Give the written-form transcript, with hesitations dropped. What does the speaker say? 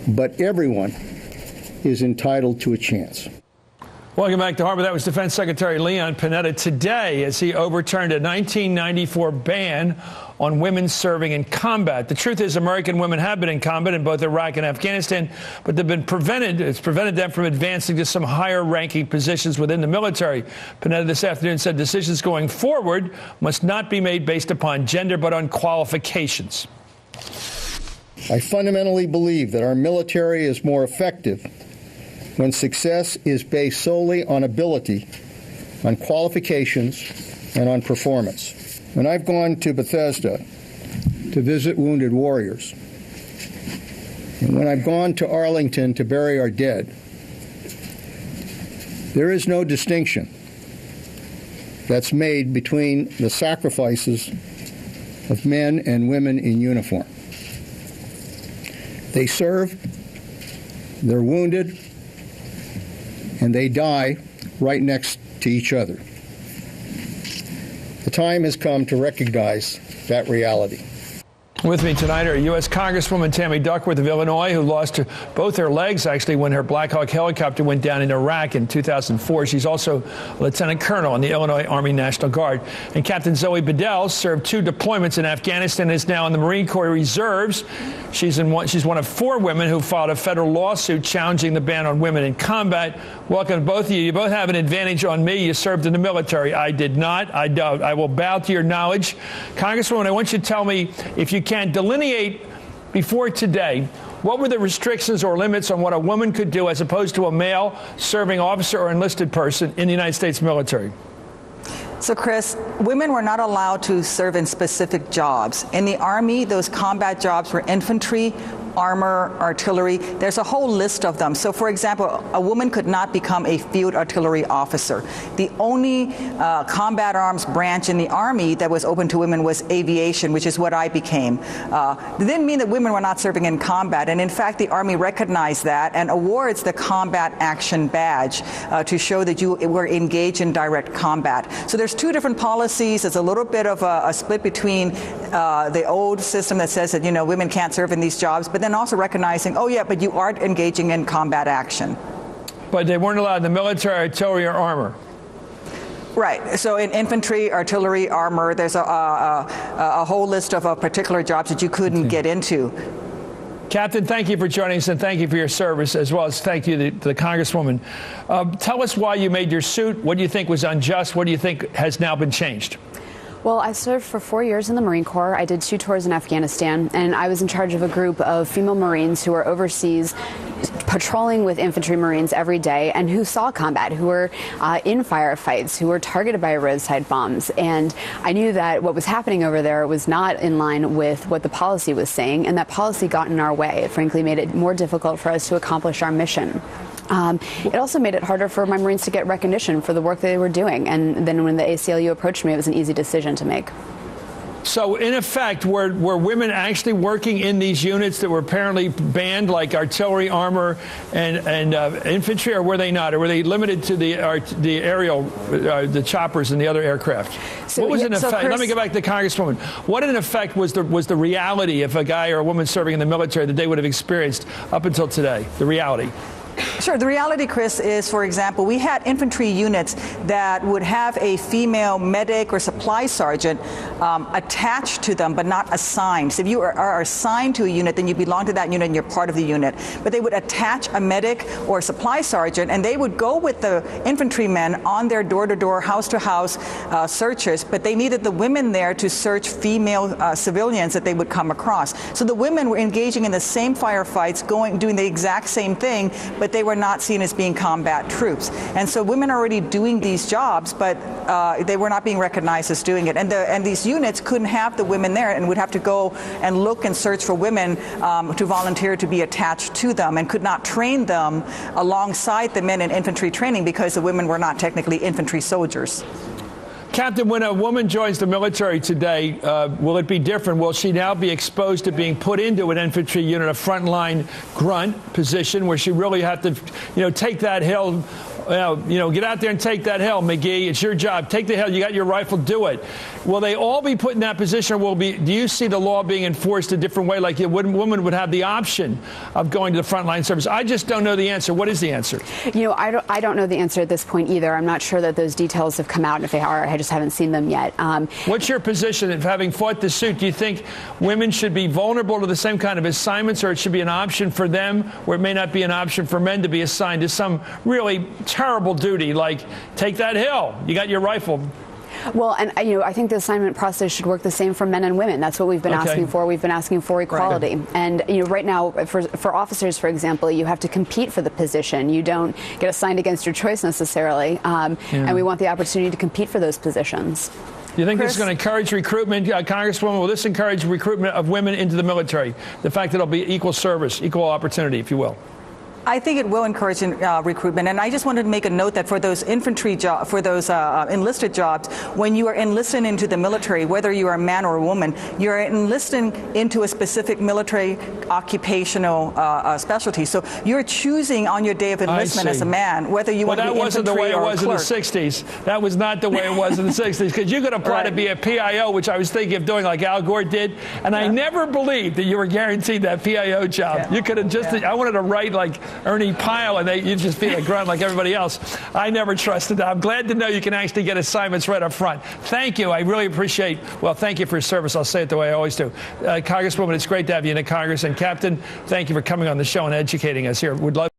but everyone is entitled to a chance. Welcome back to Harbor. That was Defense Secretary Leon Panetta today as he overturned a 1994 ban on women serving in combat. The truth is American women have been in combat in both Iraq and Afghanistan, but they've been it's prevented them from advancing to some higher ranking positions within the military. Panetta this afternoon said decisions going forward must not be made based upon gender, but on qualifications. I fundamentally believe that our military is more effective when success is based solely on ability, on qualifications, and on performance. When I've gone to Bethesda to visit wounded warriors, and when I've gone to Arlington to bury our dead, there is no distinction that's made between the sacrifices of men and women in uniform. They serve, they're wounded, and they die right next to each other. The time has come to recognize that reality. With me tonight are U.S. Congresswoman Tammy Duckworth of Illinois, who lost both her legs, actually, when her Black Hawk helicopter went down in Iraq in 2004. She's also a lieutenant colonel in the Illinois Army National Guard. And Captain Zoe Bedell served 2 deployments in Afghanistan and is now in the Marine Corps Reserves. She's one of 4 women who filed a federal lawsuit challenging the ban on women in combat. Welcome to both of you. You both have an advantage on me. You served in the military. I did not. I will bow to your knowledge. Congresswoman, I want you to tell me, if you can, delineate before today, what were the restrictions or limits on what a woman could do as opposed to a male serving officer or enlisted person in the United States military? So, Chris, women were not allowed to serve in specific jobs. In the Army, those combat jobs were infantry, armor, artillery. There's a whole list of them. So, for example, a woman could not become a field artillery officer. The only combat arms branch in the Army that was open to women was aviation, which is what I became. It didn't mean that women were not serving in combat. And in fact, the Army recognized that and awards the Combat Action Badge to show that you were engaged in direct combat. So there's 2 different policies. There's a little bit of a split between the old system that says that, women can't serve in these jobs, but then also recognizing, oh yeah, but you are engaging in combat action. But they weren't allowed in the military, artillery, or armor. Right. So in infantry, artillery, armor, there's a whole list of particular jobs that you couldn't get into. Captain, thank you for joining us, and thank you for your service, as well as thank you to the Congresswoman. Tell us why you made your suit. What do you think was unjust? What do you think has now been changed? Well, I served for 4 years in the Marine Corps. I did 2 tours in Afghanistan, and I was in charge of a group of female Marines who were overseas patrolling with infantry Marines every day and who saw combat, who were in firefights, who were targeted by roadside bombs. And I knew that what was happening over there was not in line with what the policy was saying, and that policy got in our way. It frankly made it more difficult for us to accomplish our mission. It also made it harder for my Marines to get recognition for the work that they were doing. And then when the ACLU approached me, it was an easy decision to make. So, in effect, were women actually working in these units that were apparently banned, like artillery, armor, and infantry, or were they not? Or were they limited to the aerial, the choppers and the other aircraft? So, what was in effect? Chris, let me go back to the Congresswoman. What, in effect, was the reality if a guy or a woman serving in the military that they would have experienced up until today? The reality. Sure. The reality, Chris, is, for example, we had infantry units that would have a female medic or supply sergeant attached to them, but not assigned. So if you are assigned to a unit, then you belong to that unit and you're part of the unit. But they would attach a medic or a supply sergeant, and they would go with the infantrymen on their door-to-door, house-to-house searches, but they needed the women there to search female civilians that they would come across. So the women were engaging in the same firefights, doing the exact same thing, but they were not seen as being combat troops. And so women are already doing these jobs, but they were not being recognized as doing it. And these units couldn't have the women there and would have to go and look and search for women to volunteer to be attached to them, and could not train them alongside the men in infantry training because the women were not technically infantry soldiers. Captain, when a woman joins the military today, will it be different? Will she now be exposed to being put into an infantry unit, a frontline grunt position, where she really have to, take that hill Get out there and take that hill, McGee. It's your job. Take the hill. You got your rifle. Do it. Will they all be put in that position, or do you see the law being enforced a different way, like a woman would have the option of going to the frontline service? I just don't know the answer. What is the answer? I don't know the answer at this point either. I'm not sure that those details have come out, and if they are, I just haven't seen them yet. What's your position of having fought the suit? Do you think women should be vulnerable to the same kind of assignments, or it should be an option for them, where it may not be an option for men to be assigned to some really terrible duty, like take that hill? You got your rifle. Well, and I think the assignment process should work the same for men and women. That's what we've been asking for. We've been asking for equality. Right. And right now, for officers, for example, you have to compete for the position. You don't get assigned against your choice necessarily. And we want the opportunity to compete for those positions. Do you think this is going to encourage recruitment, Congresswoman? Will this encourage recruitment of women into the military? The fact that it'll be equal service, equal opportunity, if you will. I think it will encourage recruitment, and I just wanted to make a note that for those infantry jobs, for those enlisted jobs, when you are enlisted into the military, whether you are a man or a woman, you're enlisting into a specific military occupational specialty. So you're choosing on your day of enlistment as a man whether you want to be infantry or That wasn't the way it was in the clerk. 60s. That was not the way it was in the 60s, because you could apply to be a PIO, which I was thinking of doing like Al Gore did, and I never believed that you were guaranteed that PIO job. Yeah. You could have just, I wanted to write like Ernie Pyle, and you'd just be a grunt like everybody else. I never trusted that. I'm glad to know you can actually get assignments right up front. Thank you. I really appreciate, thank you for your service. I'll say it the way I always do. Congresswoman, it's great to have you in the Congress. And Captain, thank you for coming on the show and educating us here. We'd love